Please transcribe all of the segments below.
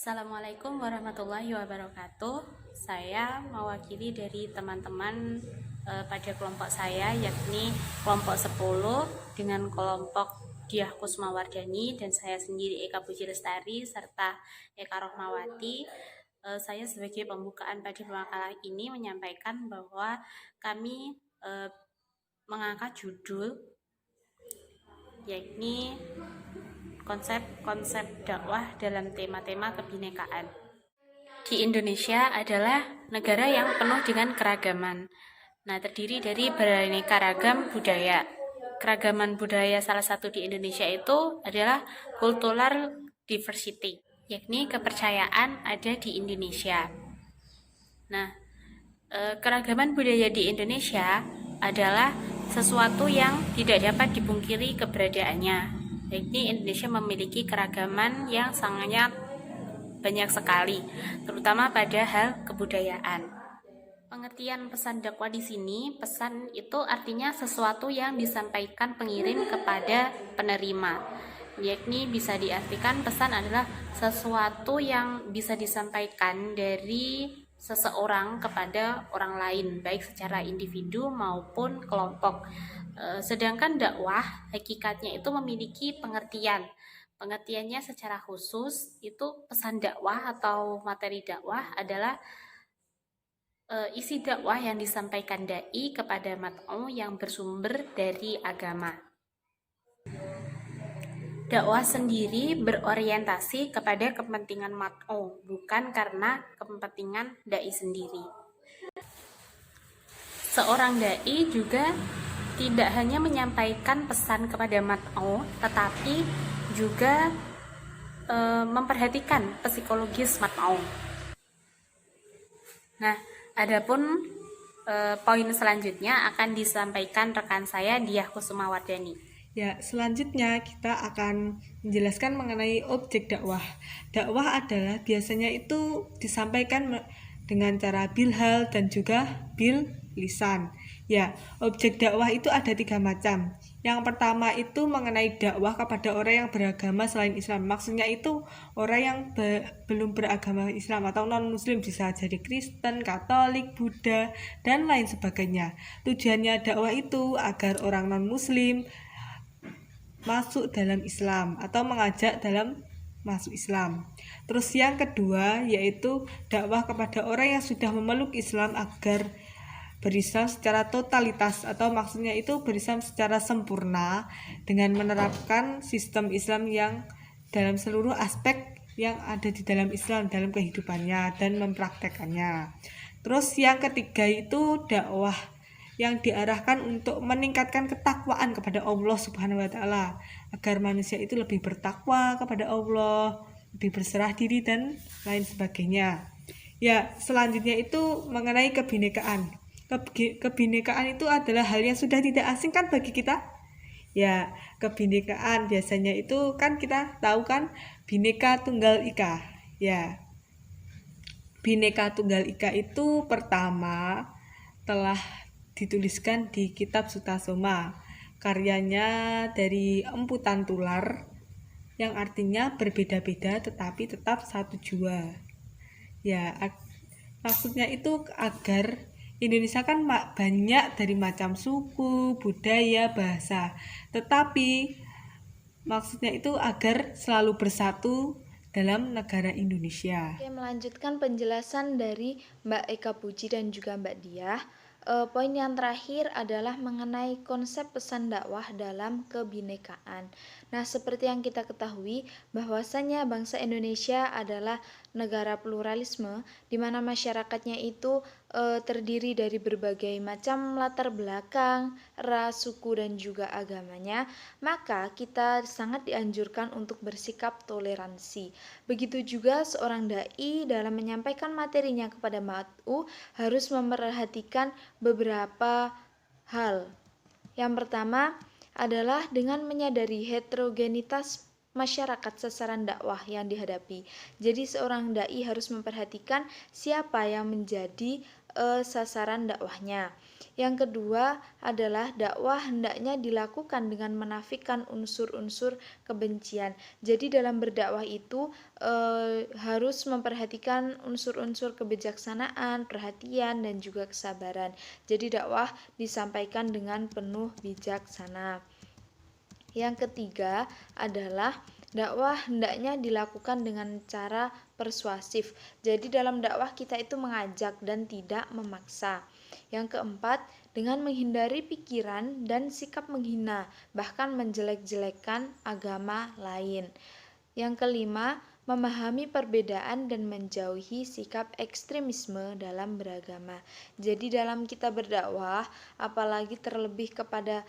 Assalamualaikum warahmatullahi wabarakatuh. Saya mewakili dari teman-teman pada kelompok saya, yakni kelompok 10 dengan kelompok Diah Kusmawardani dan saya sendiri Eka Puji Lestari serta Eka Rohmawati. Saya sebagai pembukaan pada makalah ini menyampaikan bahwa kami mengangkat judul yakni konsep-konsep dakwah dalam tema-tema kebinekaan. Di Indonesia adalah negara yang penuh dengan keragaman. Nah, terdiri dari beraneka ragam budaya. Keragaman budaya salah satu di Indonesia itu adalah cultural diversity, yakni kepercayaan ada di Indonesia. Nah, keragaman budaya di Indonesia adalah sesuatu yang tidak dapat dipungkiri keberadaannya. Yakni Indonesia memiliki keragaman yang sangat banyak sekali, terutama pada hal kebudayaan. Pengertian pesan dakwah di sini, pesan itu artinya sesuatu yang disampaikan pengirim kepada penerima. Yakni bisa diartikan pesan adalah sesuatu yang bisa disampaikan dari seseorang kepada orang lain, baik secara individu maupun kelompok. Sedangkan dakwah hakikatnya itu memiliki pengertian. Pengertiannya secara khusus itu pesan dakwah atau materi dakwah adalah isi dakwah yang disampaikan dai kepada mat'u yang bersumber dari agama. Dakwah sendiri berorientasi kepada kepentingan mat'u, bukan karena kepentingan dai sendiri. Seorang dai juga tidak hanya menyampaikan pesan kepada mat'u, tetapi juga memperhatikan psikologis mat'u. Nah, adapun poin selanjutnya akan disampaikan rekan saya Diah Kusumawardani. Ya, selanjutnya kita akan menjelaskan mengenai objek dakwah. Dakwah adalah biasanya itu disampaikan dengan cara bilhal dan juga bil lisan. Ya, objek dakwah itu ada 3 macam. Yang pertama itu mengenai dakwah kepada orang yang beragama selain Islam. Maksudnya itu orang yang belum beragama Islam atau non-muslim, bisa jadi Kristen, Katolik, Buddha, dan lain sebagainya. Tujuannya dakwah itu agar orang non-muslim masuk dalam Islam atau mengajak dalam masuk Islam. Terus yang kedua yaitu dakwah kepada orang yang sudah memeluk Islam agar berislam secara totalitas, atau maksudnya itu berislam secara sempurna dengan menerapkan sistem Islam yang dalam seluruh aspek yang ada di dalam Islam dalam kehidupannya dan mempraktekannya. Terus yang ketiga itu dakwah yang diarahkan untuk meningkatkan ketakwaan kepada Allah Subhanahu wa taala agar manusia itu lebih bertakwa kepada Allah, lebih berserah diri dan lain sebagainya. Ya, selanjutnya itu mengenai kebinekaan. Kebinekaan itu adalah hal yang sudah tidak asing kan bagi kita. Ya, kebinekaan biasanya itu kan kita tahu kan Bhinneka Tunggal Ika. Ya, Bhinneka Tunggal Ika itu pertama telah dituliskan di kitab Sutasoma, karyanya dari Empu Tantular, yang artinya berbeda-beda tetapi tetap satu jua. Ya, maksudnya itu agar Indonesia kan banyak dari macam suku, budaya, bahasa, tetapi maksudnya itu agar selalu bersatu dalam negara Indonesia. Oke, melanjutkan penjelasan dari Mbak Eka Puji dan juga Mbak Diah. Poin yang terakhir adalah mengenai konsep pesan dakwah dalam kebinekaan. Nah, seperti yang kita ketahui bahwasanya bangsa Indonesia adalah negara pluralisme di mana masyarakatnya itu terdiri dari berbagai macam latar belakang, ras, suku dan juga agamanya, maka kita sangat dianjurkan untuk bersikap toleransi. Begitu juga seorang dai dalam menyampaikan materinya kepada mat'u harus memperhatikan beberapa hal. Yang pertama adalah dengan menyadari heterogenitas masyarakat sasaran dakwah yang dihadapi. Jadi seorang dai harus memperhatikan siapa yang menjadi sasaran dakwahnya. Yang kedua adalah dakwah hendaknya dilakukan dengan menafikan unsur-unsur kebencian. Jadi dalam berdakwah itu harus memperhatikan unsur-unsur kebijaksanaan, perhatian, dan juga kesabaran. Jadi dakwah disampaikan dengan penuh bijaksana. Yang ketiga adalah dakwah hendaknya dilakukan dengan cara persuasif. Jadi dalam dakwah kita itu mengajak dan tidak memaksa. Yang keempat, dengan menghindari pikiran dan sikap menghina, bahkan menjelek-jelekan agama lain. Yang kelima, memahami perbedaan dan menjauhi sikap ekstremisme dalam beragama. Jadi dalam kita berdakwah, apalagi terlebih kepada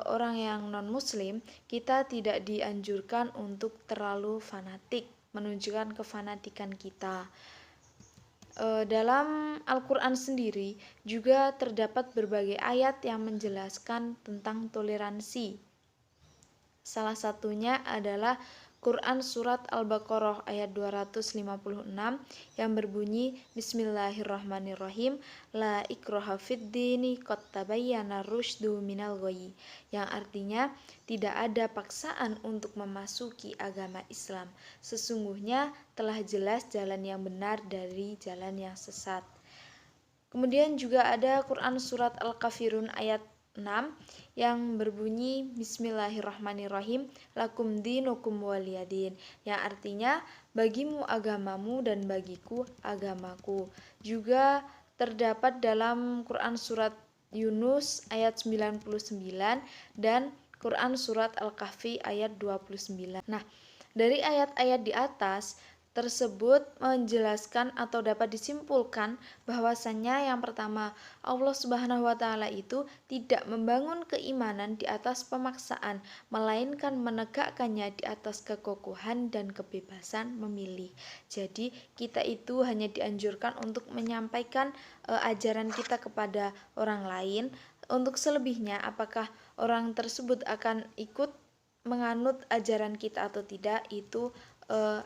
orang yang non-muslim, kita tidak dianjurkan untuk terlalu fanatik, menunjukkan kefanatikan kita. Dalam Al-Quran sendiri juga terdapat berbagai ayat yang menjelaskan tentang toleransi. Salah satunya adalah Quran Surat Al-Baqarah ayat 256 yang berbunyi Bismillahirrahmanirrahim La ikraha fid dini qad tabayyana rusydu minal ghayy, yang artinya tidak ada paksaan untuk memasuki agama Islam, sesungguhnya telah jelas jalan yang benar dari jalan yang sesat. Kemudian juga ada Quran Surat Al-Kafirun ayat 6 yang berbunyi Bismillahirrahmanirrahim lakum dinukum waliyadin, yang artinya bagimu agamamu dan bagiku agamaku. Juga terdapat dalam Quran Surat Yunus ayat 99 dan Quran Surat Al-Kahfi ayat 29. Nah, dari ayat-ayat di atas tersebut menjelaskan atau dapat disimpulkan bahwasannya yang pertama, Allah Subhanahu wa taala itu tidak membangun keimanan di atas pemaksaan, melainkan menegakkannya di atas kekokohan dan kebebasan memilih. Jadi kita itu hanya dianjurkan untuk menyampaikan ajaran kita kepada orang lain. Untuk selebihnya apakah orang tersebut akan ikut menganut ajaran kita atau tidak, itu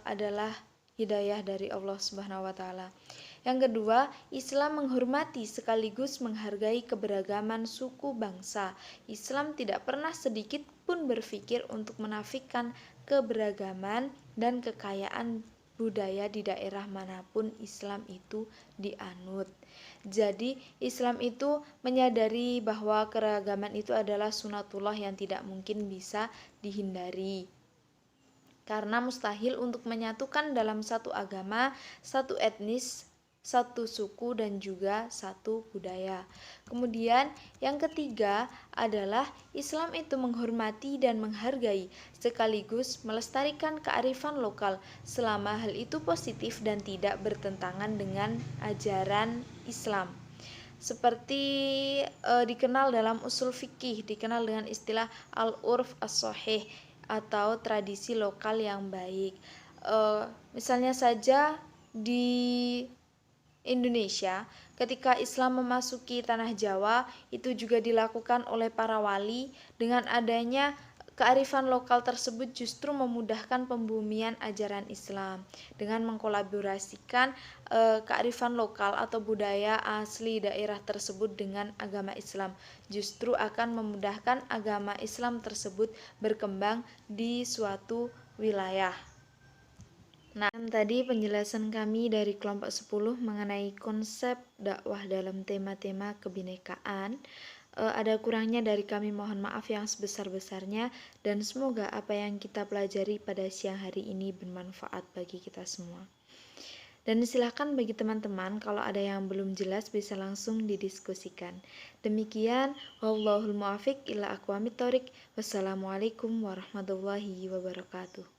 adalah hidayah dari Allah Subhanahu wa taala. Yang kedua, Islam menghormati sekaligus menghargai keberagaman suku bangsa. Islam tidak pernah sedikit pun berpikir untuk menafikan keberagaman dan kekayaan budaya di daerah manapun Islam itu dianut. Jadi Islam itu menyadari bahwa keragaman itu adalah sunatullah yang tidak mungkin bisa dihindari. Karena mustahil untuk menyatukan dalam satu agama, satu etnis, satu suku, dan juga satu budaya. Kemudian yang ketiga adalah Islam itu menghormati dan menghargai sekaligus melestarikan kearifan lokal selama hal itu positif dan tidak bertentangan dengan ajaran Islam. Seperti dikenal dalam usul fikih, dikenal dengan istilah al-urf as-sahih atau tradisi lokal yang baik. Misalnya saja di Indonesia, ketika Islam memasuki tanah Jawa, itu juga dilakukan oleh para wali. Dengan adanya kearifan lokal tersebut justru memudahkan pembumian ajaran Islam. Dengan mengkolaborasikan kearifan lokal atau budaya asli daerah tersebut dengan agama Islam, justru akan memudahkan agama Islam tersebut berkembang di suatu wilayah. Nah, tadi penjelasan kami dari kelompok 10 mengenai konsep dakwah dalam tema-tema kebinekaan. Ada kurangnya dari kami mohon maaf yang sebesar-besarnya, dan semoga apa yang kita pelajari pada siang hari ini bermanfaat bagi kita semua. Dan silakan bagi teman-teman kalau ada yang belum jelas bisa langsung didiskusikan. Demikian, wallahul muwaffiq ila aqwamit thoriq. Wassalamualaikum warahmatullahi wabarakatuh.